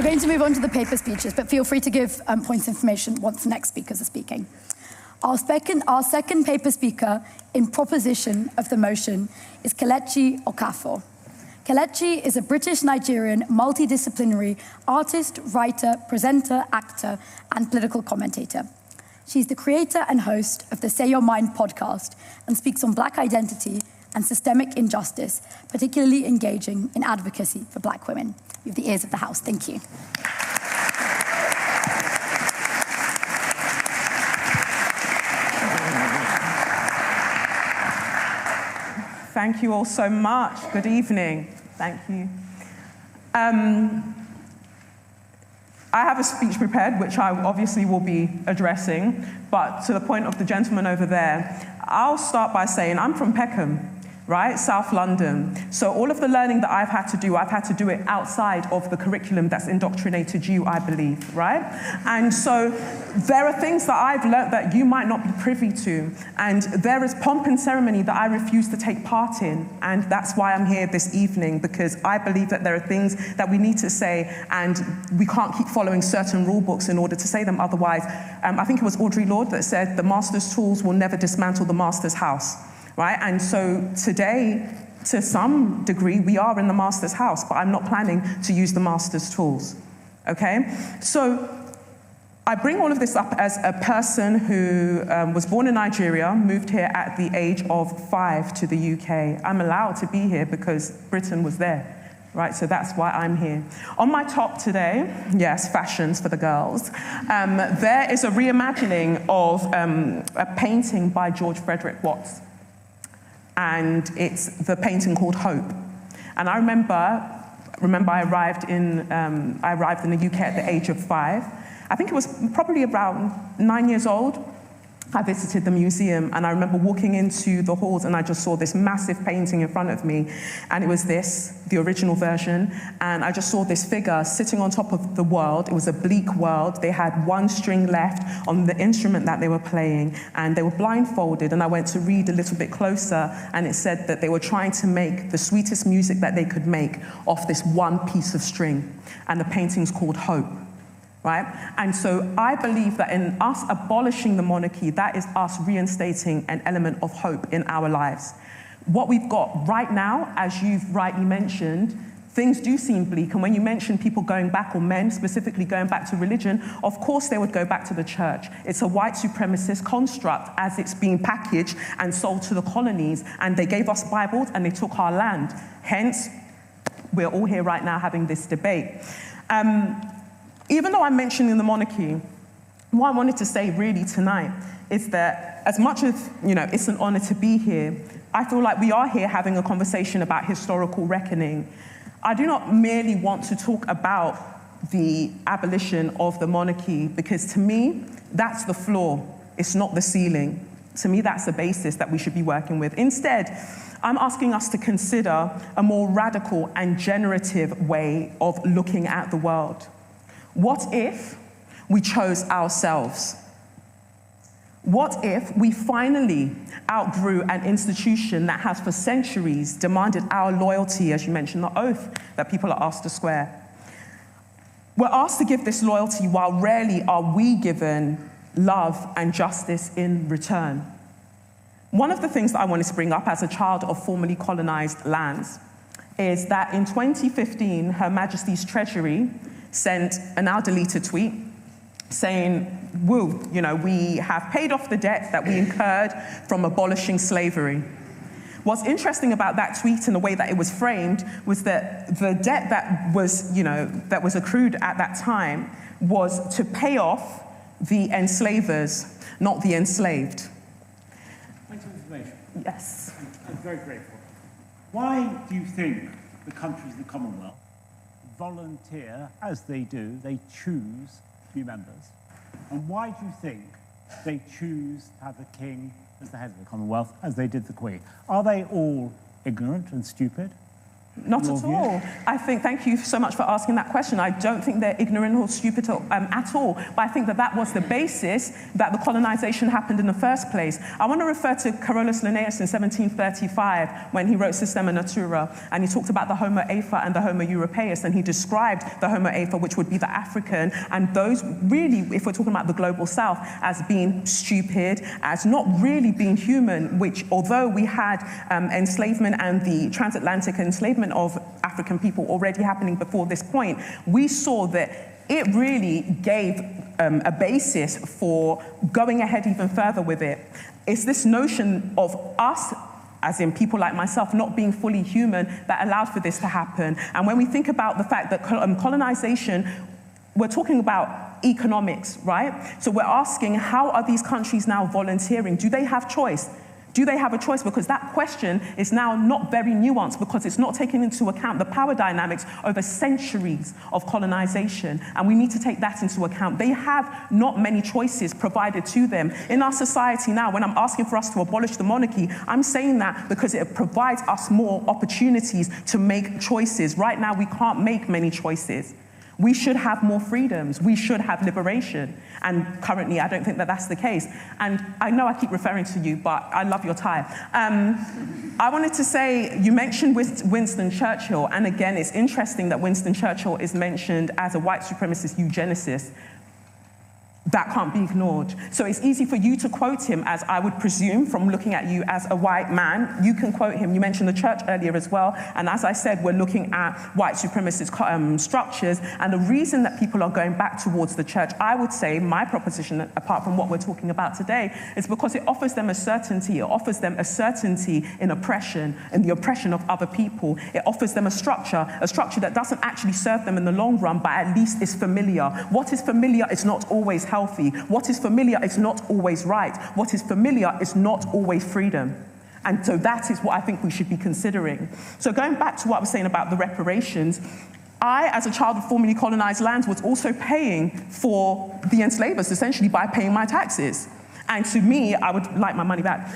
going to move on to the paper speeches, but feel free to give points of information once the next speakers are speaking. Our second paper speaker in proposition of the motion is Kelechi Okafor. Kelechi is a British-Nigerian multidisciplinary artist, writer, presenter, actor, and political commentator. She's the creator and host of the Say Your Mind podcast and speaks on Black identity and systemic injustice, particularly engaging in advocacy for Black women. You have the ears of the House. Thank you. Thank you all so much. Good evening. Thank you. I have a speech prepared, which I obviously will be addressing, but to the point of the gentleman over there, I'll start by saying I'm from Peckham, right? South London. So all of the learning that I've had to do it outside of the curriculum that's indoctrinated you, I believe, right? And so there are things that I've learned that you might not be privy to. And there is pomp and ceremony that I refuse to take part in. And that's why I'm here this evening, because I believe that there are things that we need to say and we can't keep following certain rule books in order to say them otherwise. I think it was Audre Lorde that said the master's tools will never dismantle the master's house. Right? And so today, to some degree, we are in the master's house, but I'm not planning to use the master's tools, okay? So I bring all of this up as a person who was born in Nigeria, moved here at the age of 5 to the UK. I'm allowed to be here because Britain was there. Right, so that's why I'm here. On my top today, yes, fashions for the girls, there is a reimagining of a painting by George Frederick Watts. And it's the painting called Hope. And I remember I arrived in the UK at the age of 5. I think it was probably around 9 years old. I visited the museum, and I remember walking into the halls, and I just saw this massive painting in front of me, and it was the original version, and I just saw this figure sitting on top of the world. It was a bleak world. They had one string left on the instrument that they were playing, and they were blindfolded, and I went to read a little bit closer, and it said that they were trying to make the sweetest music that they could make off this one piece of string, and the painting's called Hope. Right? And so I believe that in us abolishing the monarchy, that is us reinstating an element of hope in our lives. What we've got right now, as you've rightly mentioned, things do seem bleak. And when you mention people going back, or men specifically going back to religion, of course they would go back to the church. It's a white supremacist construct as it's being packaged and sold to the colonies. And they gave us Bibles and they took our land. Hence, we're all here right now having this debate. Even though I'm mentioning the monarchy, what I wanted to say really tonight is that as much as, it's an honor to be here, I feel like we are here having a conversation about historical reckoning. I do not merely want to talk about the abolition of the monarchy, because to me, that's the floor. It's not the ceiling. To me, that's the basis that we should be working with. Instead, I'm asking us to consider a more radical and generative way of looking at the world. What if we chose ourselves? What if we finally outgrew an institution that has for centuries demanded our loyalty, as you mentioned, the oath that people are asked to swear? We're asked to give this loyalty while rarely are we given love and justice in return. One of the things that I wanted to bring up as a child of formerly colonized lands is that in 2015, Her Majesty's Treasury sent a now deleted tweet saying, woo, we have paid off the debt that we incurred from abolishing slavery. What's interesting about that tweet and the way that it was framed was that the debt that was accrued at that time was to pay off the enslavers, not the enslaved. Point of information. Yes. I'm very grateful. Why do you think the countries in the Commonwealth volunteer, as they do, they choose new members? And why do you think they choose to have the king as the head of the Commonwealth, as they did the Queen? Are they all ignorant and stupid? Not at all. I think, thank you so much for asking that question. I don't think they're ignorant or stupid at all, but I think that that was the basis that the colonization happened in the first place. I want to refer to Carolus Linnaeus in 1735 when he wrote Systema Natura, and he talked about the Homo afer and the Homo europaeus, and he described the Homo afer, which would be the African, and those really, if we're talking about the global south, as being stupid, as not really being human, which although we had enslavement and the transatlantic enslavement of African people already happening before this point, we saw that it really gave a basis for going ahead even further with it. It's this notion of us, as in people like myself, not being fully human, that allowed for this to happen. And when we think about the fact that colonization, we're talking about economics, right? So we're asking, how are these countries now volunteering? Do they have choice? Do they have a choice? Because that question is now not very nuanced, because it's not taking into account the power dynamics over centuries of colonization. And we need to take that into account. They have not many choices provided to them. In our society now, when I'm asking for us to abolish the monarchy, I'm saying that because it provides us more opportunities to make choices. Right now, we can't make many choices. We should have more freedoms. We should have liberation. And currently, I don't think that that's the case. And I know I keep referring to you, but I love your tie. I wanted to say, you mentioned Winston Churchill. And again, it's interesting that Winston Churchill is mentioned as a white supremacist eugenicist. That can't be ignored. So it's easy for you to quote him, as I would presume from looking at you as a white man. You can quote him. You mentioned the church earlier as well. And as I said, we're looking at white supremacist structures. And the reason that people are going back towards the church, I would say, my proposition, apart from what we're talking about today, is because it offers them a certainty. It offers them a certainty in oppression, in the oppression of other people. It offers them a structure that doesn't actually serve them in the long run, but at least is familiar. What is familiar is not always healthy. What is familiar is not always right. What is familiar is not always freedom. And so that is what I think we should be considering. So going back to what I was saying about the reparations, I, as a child of formerly colonized lands, was also paying for the enslavers, essentially by paying my taxes. And to me, I would like my money back.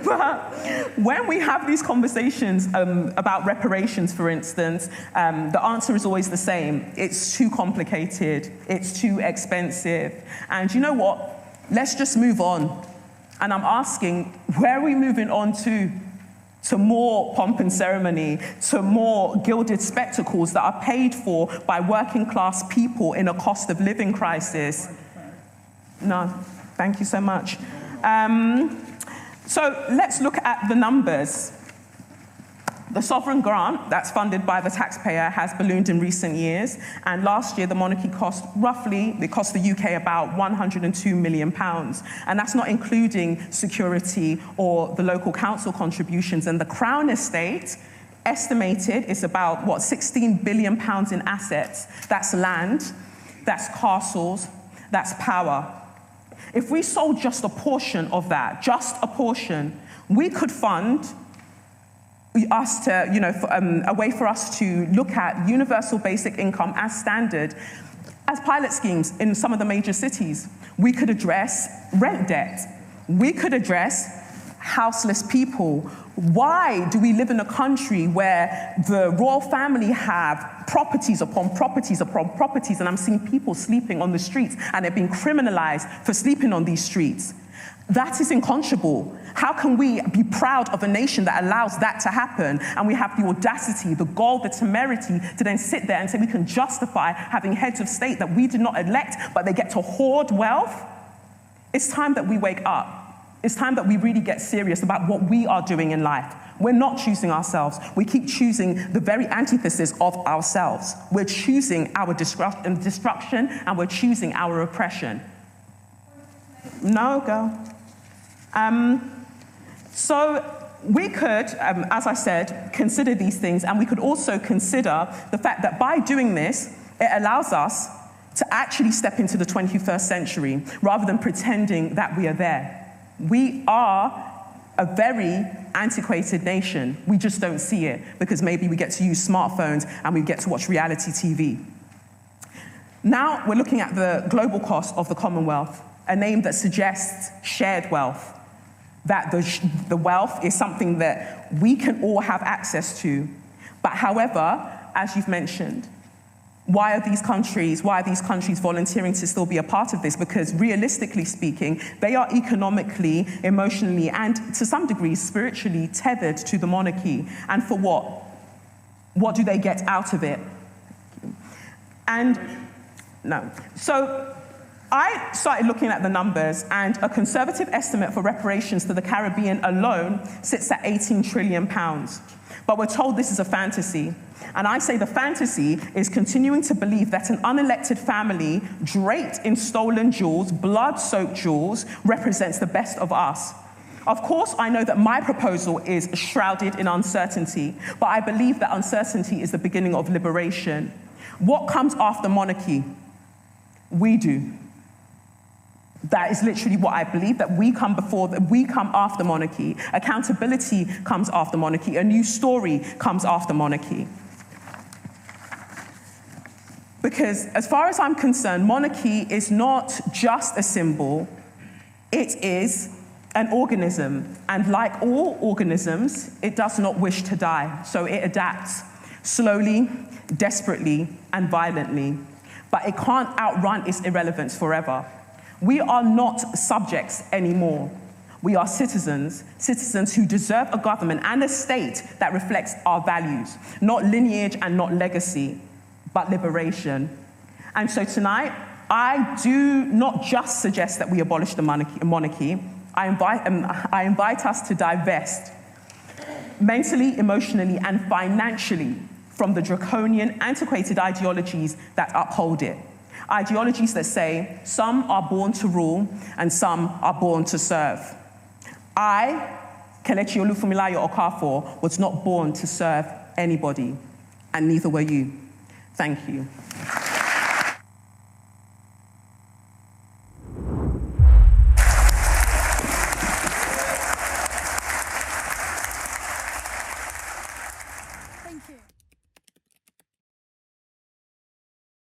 But when we have these conversations about reparations, for instance, the answer is always the same. It's too complicated. It's too expensive. And you know what? Let's just move on. And I'm asking, where are we moving on to? To more pomp and ceremony, to more gilded spectacles that are paid for by working class people in a cost of living crisis. No, thank you so much. So let's look at the numbers. The sovereign grant that's funded by the taxpayer has ballooned in recent years, and last year the monarchy cost the UK about £102 million, and that's not including security or the local council contributions. And the Crown Estate estimated is about, £16 billion in assets. That's land, that's castles, that's power. If we sold just a portion of that, just a portion, we could fund us to, a way for us to look at universal basic income as standard, as pilot schemes in some of the major cities. We could address rent debt. We could address houseless people. Why do we live in a country where the royal family have properties upon properties upon properties, and I'm seeing people sleeping on the streets and they're being criminalized for sleeping on these streets? That is unconscionable. How can we be proud of a nation that allows that to happen? And we have the audacity, the gall, the temerity to then sit there and say we can justify having heads of state that we did not elect, but they get to hoard wealth? It's time that we wake up. It's time that we really get serious about what we are doing in life. We're not choosing ourselves. We keep choosing the very antithesis of ourselves. We're choosing our destruction, and we're choosing our oppression. No, go. So we could, as I said, consider these things, and we could also consider the fact that by doing this, it allows us to actually step into the 21st century rather than pretending that we are there. We are a very antiquated nation. We just don't see it because maybe we get to use smartphones and we get to watch reality TV. Now we're looking at the global cost of the Commonwealth, a name that suggests shared wealth. that the wealth is something that we can all have access to. But however, as you've mentioned, why are these countries volunteering to still be a part of this? Because realistically speaking, they are economically, emotionally, and to some degree spiritually tethered to the monarchy. And for what? What do they get out of it? And no. So I started looking at the numbers, and a conservative estimate for reparations to the Caribbean alone sits at £18 trillion. But we're told this is a fantasy. And I say the fantasy is continuing to believe that an unelected family draped in stolen jewels, blood-soaked jewels, represents the best of us. Of course, I know that my proposal is shrouded in uncertainty, but I believe that uncertainty is the beginning of liberation. What comes after monarchy? We do. That is literally what I believe, that we come after monarchy. Accountability comes after monarchy. A new story comes after monarchy. Because as far as I'm concerned, monarchy is not just a symbol, it is an organism. And like all organisms, it does not wish to die. So it adapts slowly, desperately, and violently. But it can't outrun its irrelevance forever. We are not subjects anymore. We are citizens who deserve a government and a state that reflects our values, not lineage and not legacy, but liberation. And so tonight, I do not just suggest that we abolish the monarchy. I invite us to divest mentally, emotionally, and financially from the draconian, antiquated ideologies that uphold it. Ideologies that say some are born to rule and some are born to serve. I, Kelechi Okafor, was not born to serve anybody, and neither were you. Thank you.